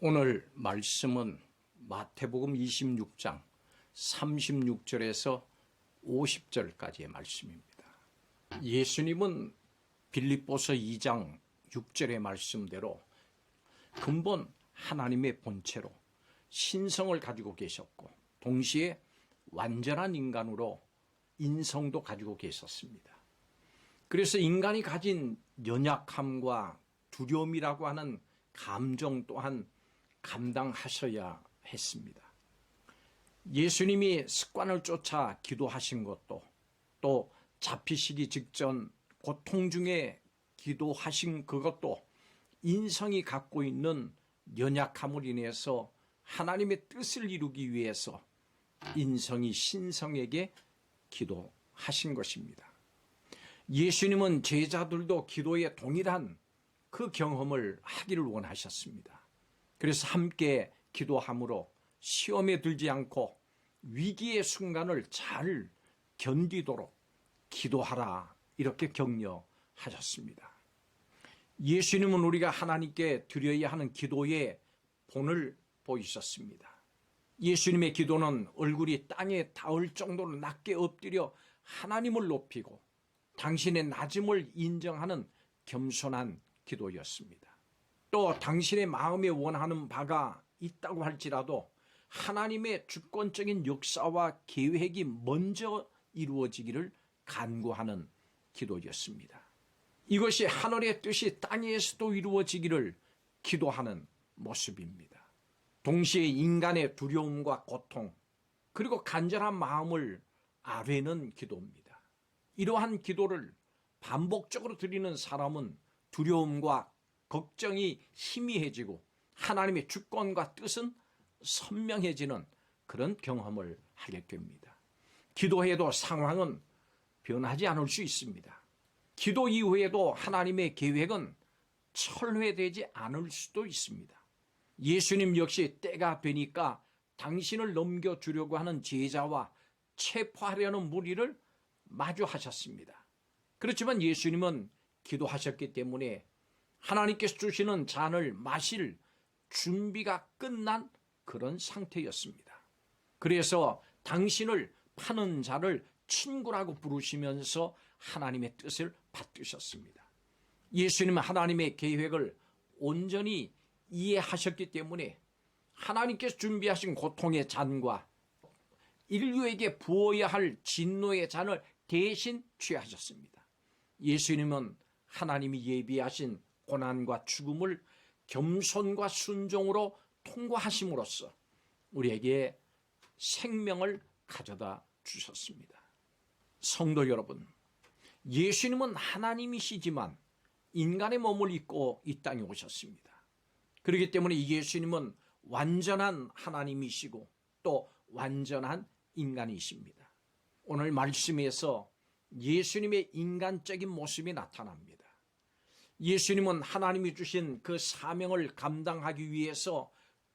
오늘 말씀은 마태복음 26장 36절에서 50절까지의 말씀입니다. 예수님은 빌립보서 2장 6절의 말씀대로 근본 하나님의 본체로 신성을 가지고 계셨고 동시에 완전한 인간으로 인성도 가지고 계셨습니다. 그래서 인간이 가진 연약함과 두려움이라고 하는 감정 또한 감당하셔야 했습니다. 예수님이 습관을 쫓아 기도하신 것도 또 잡히시기 직전 고통 중에 기도하신 그것도 인성이 갖고 있는 연약함을 인해서 하나님의 뜻을 이루기 위해서 인성이 신성에게 기도하신 것입니다. 예수님은 제자들도 기도에 동일한 그 경험을 하기를 원하셨습니다. 그래서 함께 기도함으로 시험에 들지 않고 위기의 순간을 잘 견디도록 기도하라 이렇게 격려하셨습니다. 예수님은 우리가 하나님께 드려야 하는 기도의 본을 보이셨습니다. 예수님의 기도는 얼굴이 땅에 닿을 정도로 낮게 엎드려 하나님을 높이고 당신의 낮음을 인정하는 겸손한 기도였습니다. 또 당신의 마음에 원하는 바가 있다고 할지라도 하나님의 주권적인 역사와 계획이 먼저 이루어지기를 간구하는 기도였습니다. 이것이 하늘의 뜻이 땅에서도 이루어지기를 기도하는 모습입니다. 동시에 인간의 두려움과 고통 그리고 간절한 마음을 아뢰는 기도입니다. 이러한 기도를 반복적으로 드리는 사람은 두려움과 걱정이 희미해지고 하나님의 주권과 뜻은 선명해지는 그런 경험을 하게 됩니다. 기도해도 상황은 변하지 않을 수 있습니다. 기도 이후에도 하나님의 계획은 철회되지 않을 수도 있습니다. 예수님 역시 때가 되니까 당신을 넘겨주려고 하는 제자와 체포하려는 무리를 마주하셨습니다. 그렇지만 예수님은 기도하셨기 때문에 하나님께서 주시는 잔을 마실 준비가 끝난 그런 상태였습니다. 그래서 당신을 파는 자를 친구라고 부르시면서 하나님의 뜻을 받드셨습니다. 예수님은 하나님의 계획을 온전히 이해하셨기 때문에 하나님께서 준비하신 고통의 잔과 인류에게 부어야 할 진노의 잔을 대신 취하셨습니다. 예수님은 하나님이 예비하신 고난과 죽음을 겸손과 순종으로 통과하심으로써 우리에게 생명을 가져다 주셨습니다. 성도 여러분, 예수님은 하나님이시지만 인간의 몸을 입고 이 땅에 오셨습니다. 그렇기 때문에 예수님은 완전한 하나님이시고 또 완전한 인간이십니다. 오늘 말씀에서 예수님의 인간적인 모습이 나타납니다. 예수님은 하나님이 주신 그 사명을 감당하기 위해서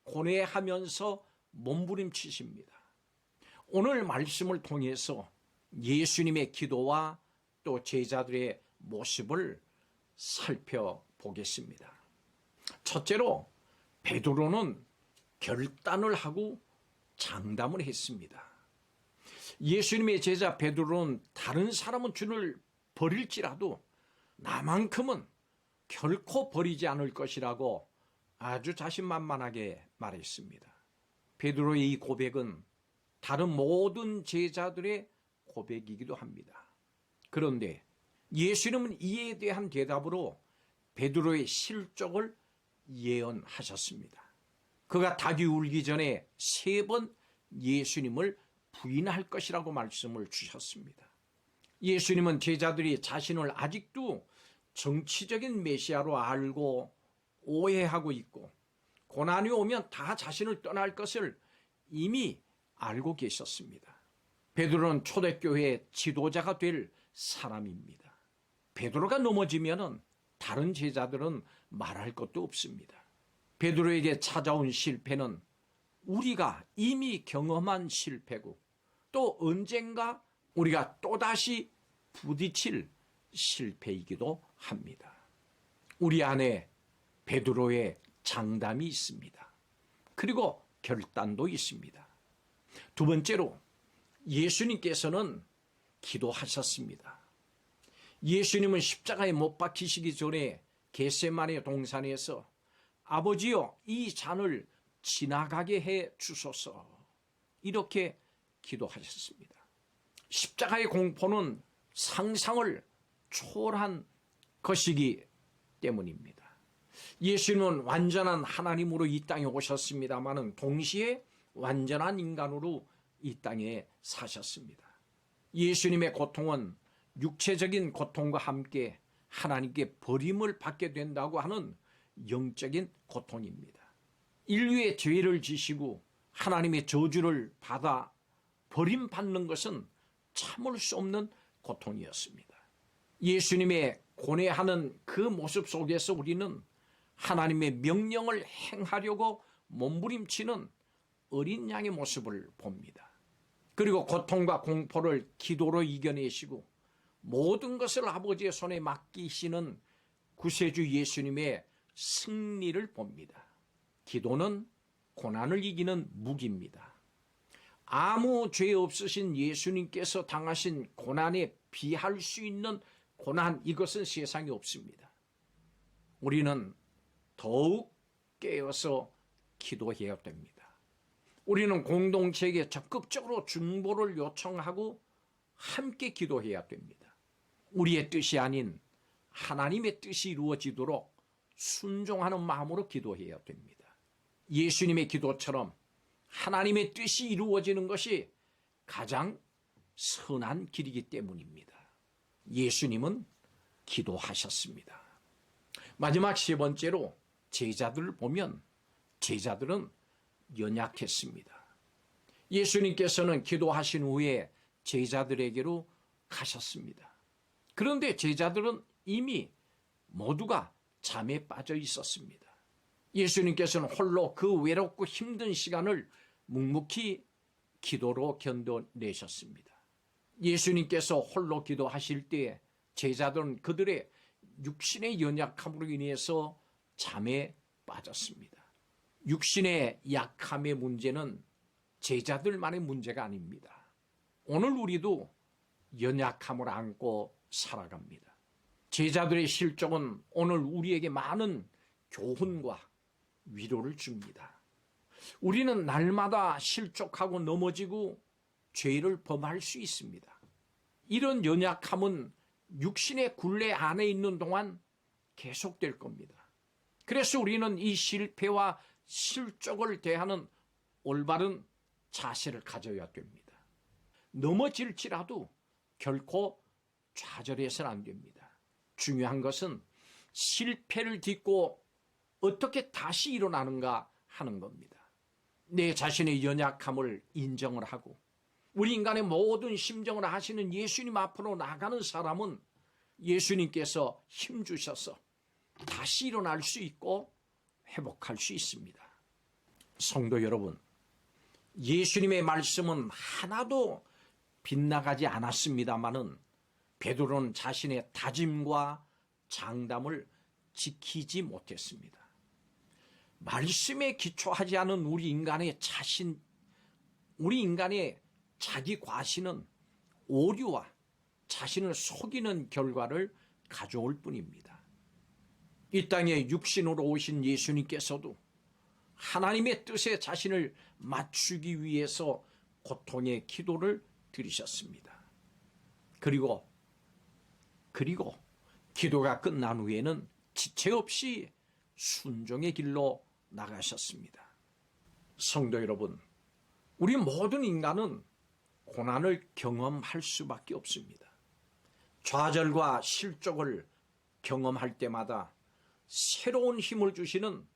고뇌하면서 몸부림치십니다. 오늘 말씀을 통해서 예수님의 기도와 또 제자들의 모습을 살펴보겠습니다. 첫째로 베드로는 결단을 하고 장담을 했습니다. 예수님의 제자 베드로는 다른 사람은 주를 버릴지라도 나만큼은 결코 버리지 않을 것이라고 아주 자신만만하게 말했습니다. 베드로의 이 고백은 다른 모든 제자들의 고백이기도 합니다. 그런데 예수님은 이에 대한 대답으로 베드로의 실족을 예언하셨습니다. 그가 닭이 울기 전에 3번 예수님을 부인할 것이라고 말씀을 주셨습니다. 예수님은 제자들이 자신을 아직도 정치적인 메시아로 알고 오해하고 있고 고난이 오면 다 자신을 떠날 것을 이미 알고 계셨습니다. 베드로는 초대교회의 지도자가 될 사람입니다. 베드로가 넘어지면 다른 제자들은 말할 것도 없습니다. 베드로에게 찾아온 실패는 우리가 이미 경험한 실패고 또 언젠가 우리가 또다시 부딪힐 실패이기도 합니다. 우리 안에 베드로의 장담이 있습니다. 그리고 결단도 있습니다. 두 번째로 예수님께서는 기도하셨습니다. 예수님은 십자가에 못 박히시기 전에 겟세마네 동산에서 아버지여 이 잔을 지나가게 해 주소서 이렇게 기도하셨습니다. 십자가의 공포는 상상을 초월한 것이기 때문입니다. 예수님은 완전한 하나님으로 이 땅에 오셨습니다마는 동시에 완전한 인간으로 이 땅에 사셨습니다. 예수님의 고통은 육체적인 고통과 함께 하나님께 버림을 받게 된다고 하는 영적인 고통입니다. 인류의 죄를 지시고 하나님의 저주를 받아 버림받는 것은 참을 수 없는 고통이었습니다. 예수님의 고뇌하는 그 모습 속에서 우리는 하나님의 명령을 행하려고 몸부림치는 어린 양의 모습을 봅니다. 그리고 고통과 공포를 기도로 이겨내시고 모든 것을 아버지의 손에 맡기시는 구세주 예수님의 승리를 봅니다. 기도는 고난을 이기는 무기입니다. 아무 죄 없으신 예수님께서 당하신 고난에 비할 수 있는 고난, 이것은 세상에 없습니다. 우리는 더욱 깨어서 기도해야 됩니다. 우리는 공동체에게 적극적으로 중보를 요청하고 함께 기도해야 됩니다. 우리의 뜻이 아닌 하나님의 뜻이 이루어지도록 순종하는 마음으로 기도해야 됩니다. 예수님의 기도처럼 하나님의 뜻이 이루어지는 것이 가장 선한 길이기 때문입니다. 예수님은 기도하셨습니다. 마지막 세 번째로 제자들을 보면 제자들은 연약했습니다. 예수님께서는 기도하신 후에 제자들에게로 가셨습니다. 그런데 제자들은 이미 모두가 잠에 빠져 있었습니다. 예수님께서는 홀로 그 외롭고 힘든 시간을 묵묵히 기도로 견뎌내셨습니다. 예수님께서 홀로 기도하실 때 제자들은 그들의 육신의 연약함으로 인해서 잠에 빠졌습니다. 육신의 약함의 문제는 제자들만의 문제가 아닙니다. 오늘 우리도 연약함을 안고 살아갑니다. 제자들의 실족은 오늘 우리에게 많은 교훈과 위로를 줍니다. 우리는 날마다 실족하고 넘어지고 죄를 범할 수 있습니다. 이런 연약함은 육신의 굴레 안에 있는 동안 계속될 겁니다. 그래서 우리는 이 실패와 실족을 대하는 올바른 자세를 가져야 됩니다. 넘어질지라도 결코 좌절해서는 안 됩니다. 중요한 것은 실패를 딛고 어떻게 다시 일어나는가 하는 겁니다. 내 자신의 연약함을 인정을 하고 우리 인간의 모든 심정을 아시는 예수님 앞으로 나가는 사람은 예수님께서 힘주셔서 다시 일어날 수 있고 회복할 수 있습니다. 성도 여러분, 예수님의 말씀은 하나도 빗나가지 않았습니다마는 베드로는 자신의 다짐과 장담을 지키지 못했습니다. 말씀에 기초하지 않은 우리 인간의 자기 과신은 오류와 자신을 속이는 결과를 가져올 뿐입니다. 이 땅에 육신으로 오신 예수님께서도 하나님의 뜻에 자신을 맞추기 위해서 고통의 기도를 드리셨습니다. 그리고 기도가 끝난 후에는 지체 없이 순종의 길로 나가셨습니다. 성도 여러분, 우리 모든 인간은 고난을 경험할 수밖에 없습니다. 좌절과 실족을 경험할 때마다 새로운 힘을 주시는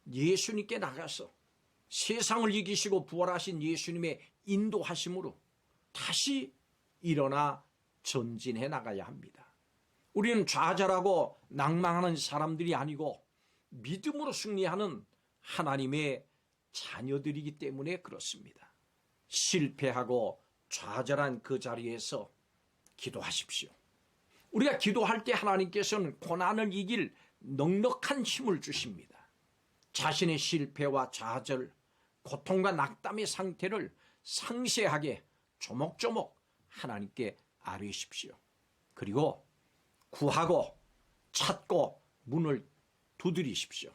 예수님께 나가서 세상을 이기시고 부활하신 예수님의 인도하심으로 다시 일어나 전진해 나가야 합니다. 우리는 좌절하고 낭망하는 사람들이 아니고 믿음으로 승리하는 하나님의 자녀들이기 때문에 그렇습니다. 실패하고 좌절한 그 자리에서 기도하십시오. 우리가 기도할 때 하나님께서는 고난을 이길 넉넉한 힘을 주십니다. 자신의 실패와 좌절, 고통과 낙담의 상태를 상세하게 조목조목 하나님께 아뢰십시오. 그리고 구하고 찾고 문을 두드리십시오.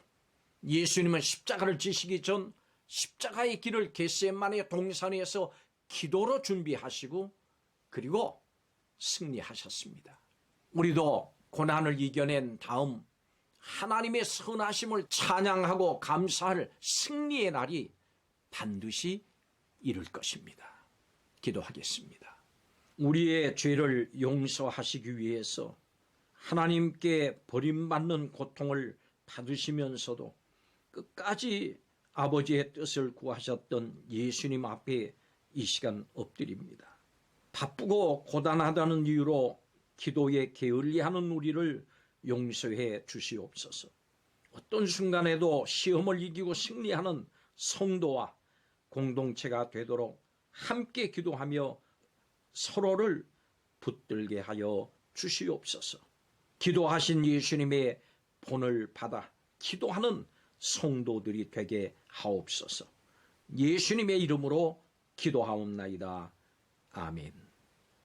예수님은 십자가를 지시기 전 십자가의 길을 겟세마네 동산에서 기도로 준비하시고 그리고 승리하셨습니다. 우리도 고난을 이겨낸 다음 하나님의 선하심을 찬양하고 감사할 승리의 날이 반드시 이룰 것입니다. 기도하겠습니다. 우리의 죄를 용서하시기 위해서 하나님께 버림받는 고통을 받으시면서도 끝까지 아버지의 뜻을 구하셨던 예수님 앞에 이 시간 엎드립니다. 바쁘고 고단하다는 이유로 기도에 게을리하는 우리를 용서해 주시옵소서. 어떤 순간에도 시험을 이기고 승리하는 성도와 공동체가 되도록 함께 기도하며 서로를 붙들게 하여 주시옵소서. 기도하신 예수님의 본을 받아 기도하는 성도들이 되게 하옵소서. 예수님의 이름으로 기도하옵나이다. 아멘.